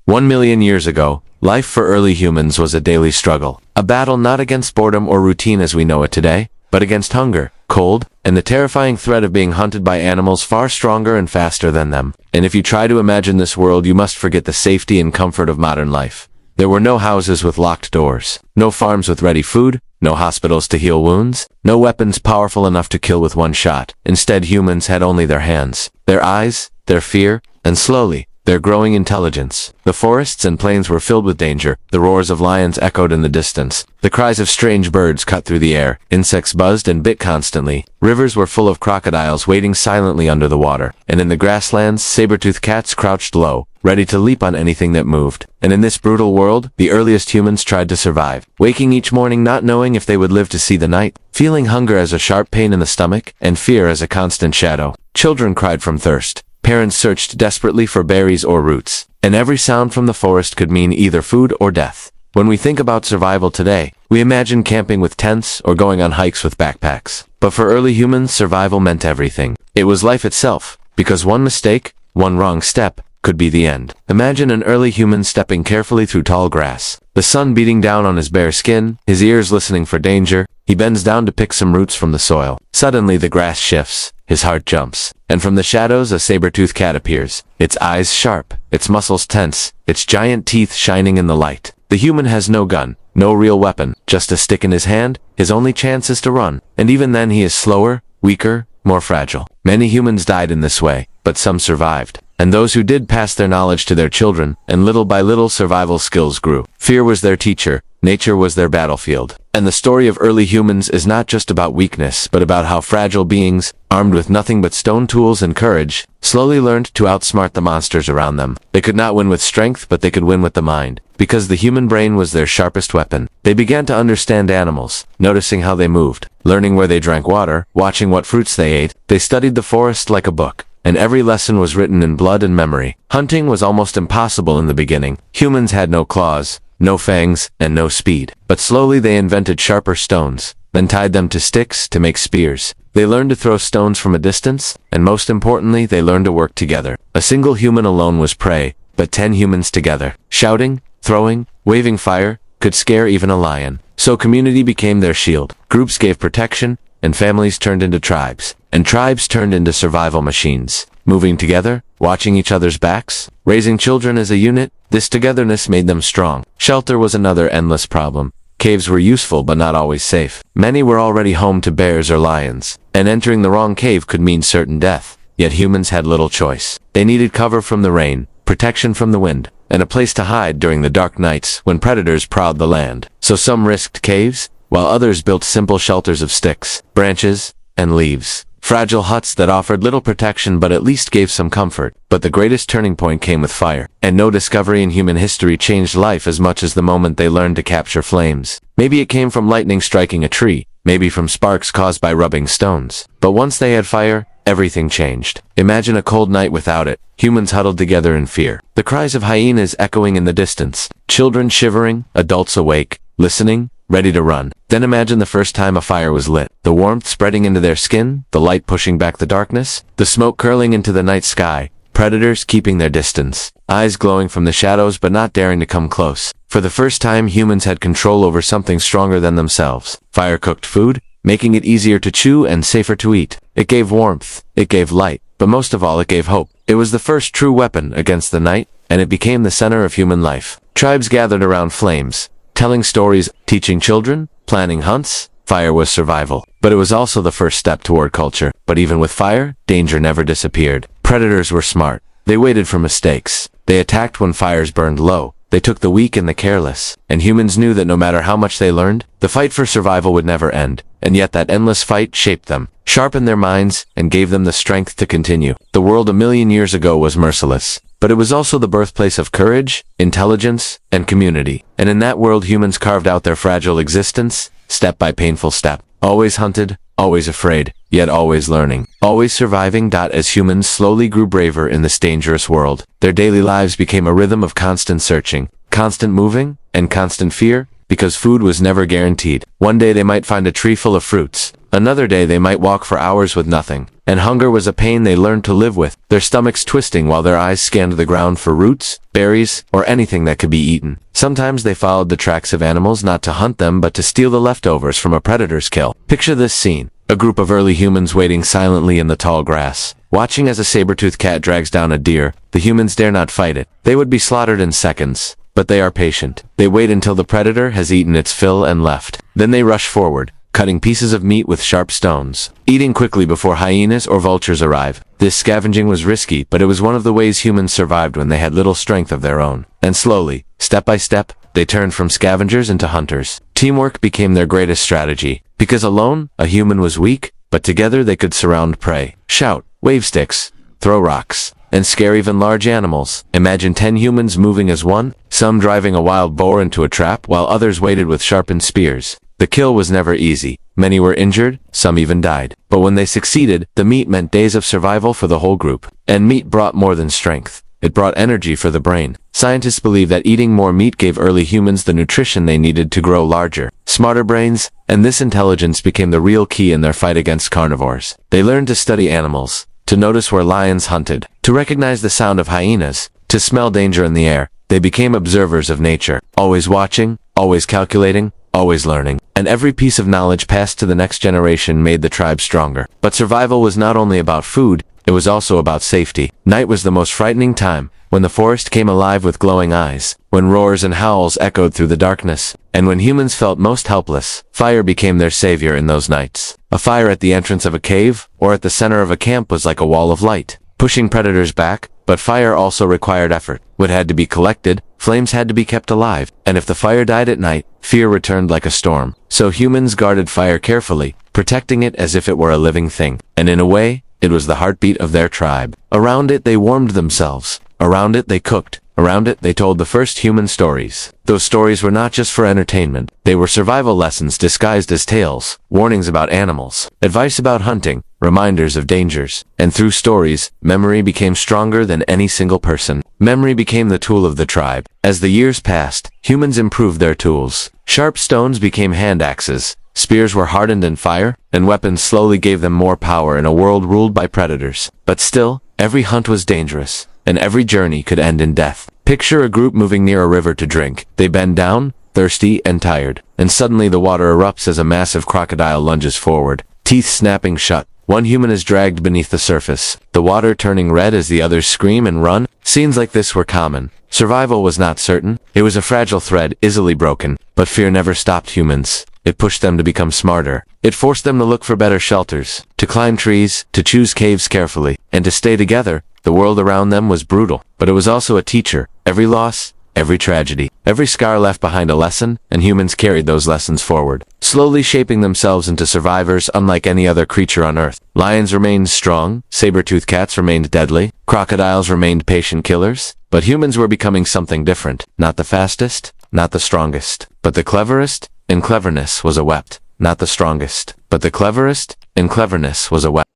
1 million years ago, life for early humans was a daily struggle. A battle not against boredom or routine as we know it today, but against hunger, cold, and the terrifying threat of being hunted by animals far stronger and faster than them. And if you try to imagine this world, you must forget the safety and comfort of modern life. There were no houses with locked doors, no farms with ready food, no hospitals to heal wounds, no weapons powerful enough to kill with one shot. Instead, humans had only their hands, their eyes, their fear, and slowly, their growing intelligence. The forests and plains were filled with danger. The roars of lions echoed in the distance. The cries of strange birds cut through the air. Insects buzzed and bit constantly. Rivers were full of crocodiles waiting silently under the water. And in the grasslands, saber-tooth cats crouched low, ready to leap on anything that moved. And in this brutal world, the earliest humans tried to survive, waking each morning not knowing if they would live to see the night, feeling hunger as a sharp pain in the stomach, and fear as a constant shadow. Children cried from thirst. Parents searched desperately for berries or roots, and every sound from the forest could mean either food or death. When we think about survival today, we imagine camping with tents or going on hikes with backpacks. But for early humans, survival meant everything. It was life itself, because one mistake, one wrong step, could be the end. Imagine an early human stepping carefully through tall grass, the sun beating down on his bare skin, his ears listening for danger. He bends down to pick some roots from the soil. Suddenly the grass shifts, his heart jumps, and from the shadows a saber-tooth cat appears, its eyes sharp, its muscles tense, its giant teeth shining in the light. The human has no gun, no real weapon, just a stick in his hand. His only chance is to run, and even then he is slower, weaker, more fragile. Many humans died in this way, but some survived. And those who did passed their knowledge to their children, and little by little survival skills grew. Fear was their teacher, nature was their battlefield. And the story of early humans is not just about weakness, but about how fragile beings, armed with nothing but stone tools and courage, slowly learned to outsmart the monsters around them. They could not win with strength, but they could win with the mind. Because the human brain was their sharpest weapon. They began to understand animals, noticing how they moved, learning where they drank water, watching what fruits they ate. They studied the forest like a book, and every lesson was written in blood and memory. Hunting was almost impossible in the beginning. Humans had no claws, no fangs, and no speed. But slowly they invented sharper stones, then tied them to sticks to make spears. They learned to throw stones from a distance, and most importantly, they learned to work together. A single human alone was prey, but 10 humans together, shouting, throwing, waving fire, could scare even a lion. So community became their shield. Groups gave protection, and families turned into tribes, and tribes turned into survival machines. Moving together, watching each other's backs, raising children as a unit, this togetherness made them strong. Shelter was another endless problem. Caves were useful but not always safe. Many were already home to bears or lions, and entering the wrong cave could mean certain death. Yet humans had little choice. They needed cover from the rain, protection from the wind, and a place to hide during the dark nights when predators prowled the land. So some risked caves, while others built simple shelters of sticks, branches, and leaves. Fragile huts that offered little protection but at least gave some comfort. But the greatest turning point came with fire. And no discovery in human history changed life as much as the moment they learned to capture flames. Maybe it came from lightning striking a tree, maybe from sparks caused by rubbing stones. But once they had fire, everything changed. Imagine a cold night without it. Humans huddled together in fear. The cries of hyenas echoing in the distance. Children shivering, adults awake, listening, ready to run. Then imagine the first time a fire was lit. The warmth spreading into their skin, the light pushing back the darkness, the smoke curling into the night sky, predators keeping their distance, eyes glowing from the shadows but not daring to come close. For the first time, humans had control over something stronger than themselves. Fire cooked food, making it easier to chew and safer to eat. It gave warmth, it gave light, but most of all it gave hope. It was the first true weapon against the night, and it became the center of human life. Tribes gathered around flames, telling stories, teaching children, planning hunts. Fire was survival, but it was also the first step toward culture. But even with fire, danger never disappeared. Predators were smart. They waited for mistakes. They attacked when fires burned low. They took the weak and the careless. And humans knew that no matter how much they learned, the fight for survival would never end. And yet that endless fight shaped them, sharpened their minds, and gave them the strength to continue. The world 1 million years ago was merciless, but it was also the birthplace of courage, intelligence, and community. And in that world, humans carved out their fragile existence, step by painful step. Always hunted, always afraid, yet always learning, always surviving. As humans slowly grew braver in this dangerous world, their daily lives became a rhythm of constant searching, constant moving, and constant fear, because food was never guaranteed. One day they might find a tree full of fruits. Another day they might walk for hours with nothing. and hunger was a pain they learned to live with, their stomachs twisting while their eyes scanned the ground for roots, berries, or anything that could be eaten. Sometimes they followed the tracks of animals not to hunt them but to steal the leftovers from a predator's kill. Picture this scene. A group of early humans waiting silently in the tall grass, watching as a saber-tooth cat drags down a deer. The humans dare not fight it. They would be slaughtered in seconds. But they are patient. They wait until the predator has eaten its fill and left. Then they rush forward, cutting pieces of meat with sharp stones, eating quickly before hyenas or vultures arrive. This scavenging was risky, but it was one of the ways humans survived when they had little strength of their own. And slowly, step by step, they turned from scavengers into hunters. Teamwork became their greatest strategy. Because alone, a human was weak, but together they could surround prey, shout, wave sticks, throw rocks, and scare even large animals. Imagine 10 humans moving as one, some driving a wild boar into a trap while others waited with sharpened spears. The kill was never easy. Many were injured, some even died. But when they succeeded, the meat meant days of survival for the whole group. And meat brought more than strength. It brought energy for the brain. Scientists believe that eating more meat gave early humans the nutrition they needed to grow larger, smarter brains, and this intelligence became the real key in their fight against carnivores. They learned to study animals, to notice where lions hunted, to recognize the sound of hyenas, to smell danger in the air. They became observers of nature, always watching, always calculating, always learning. And every piece of knowledge passed to the next generation made the tribe stronger. But survival was not only about food, it was also about safety. Night was the most frightening time, when the forest came alive with glowing eyes, when roars and howls echoed through the darkness, and when humans felt most helpless. Fire became their savior in those nights. A fire at the entrance of a cave, or at the center of a camp was like a wall of light, pushing predators back. But fire also required effort. Wood had to be collected, flames had to be kept alive, and if the fire died at night, fear returned like a storm. So humans guarded fire carefully, protecting it as if it were a living thing. And in a way, it was the heartbeat of their tribe. Around it they warmed themselves. Around it they cooked. Around it they told the first human stories. Those stories were not just for entertainment. They were survival lessons disguised as tales, warnings about animals, advice about hunting, reminders of dangers. And through stories, memory became stronger than any single person. Memory became the tool of the tribe. As the years passed, humans improved their tools. Sharp stones became hand axes. Spears were hardened in fire, and weapons slowly gave them more power in a world ruled by predators. But still, every hunt was dangerous, and every journey could end in death. Picture a group moving near a river to drink. They bend down, thirsty and tired, and suddenly the water erupts as a massive crocodile lunges forward, teeth snapping shut. One human is dragged beneath the surface, the water turning red as the others scream and run. Scenes like this were common. Survival was not certain. It was a fragile thread, easily broken. But fear never stopped humans. It pushed them to become smarter. It forced them to look for better shelters, to climb trees, to choose caves carefully, and to stay together. The world around them was brutal, but it was also a teacher. Every loss, every tragedy, every scar left behind a lesson, and humans carried those lessons forward, slowly shaping themselves into survivors unlike any other creature on Earth. Lions remained strong, saber-tooth cats remained deadly, crocodiles remained patient killers, but humans were becoming something different. Not the fastest, not the strongest, but the cleverest, and cleverness was a weapon. Not the strongest, but the cleverest, and cleverness was a weapon.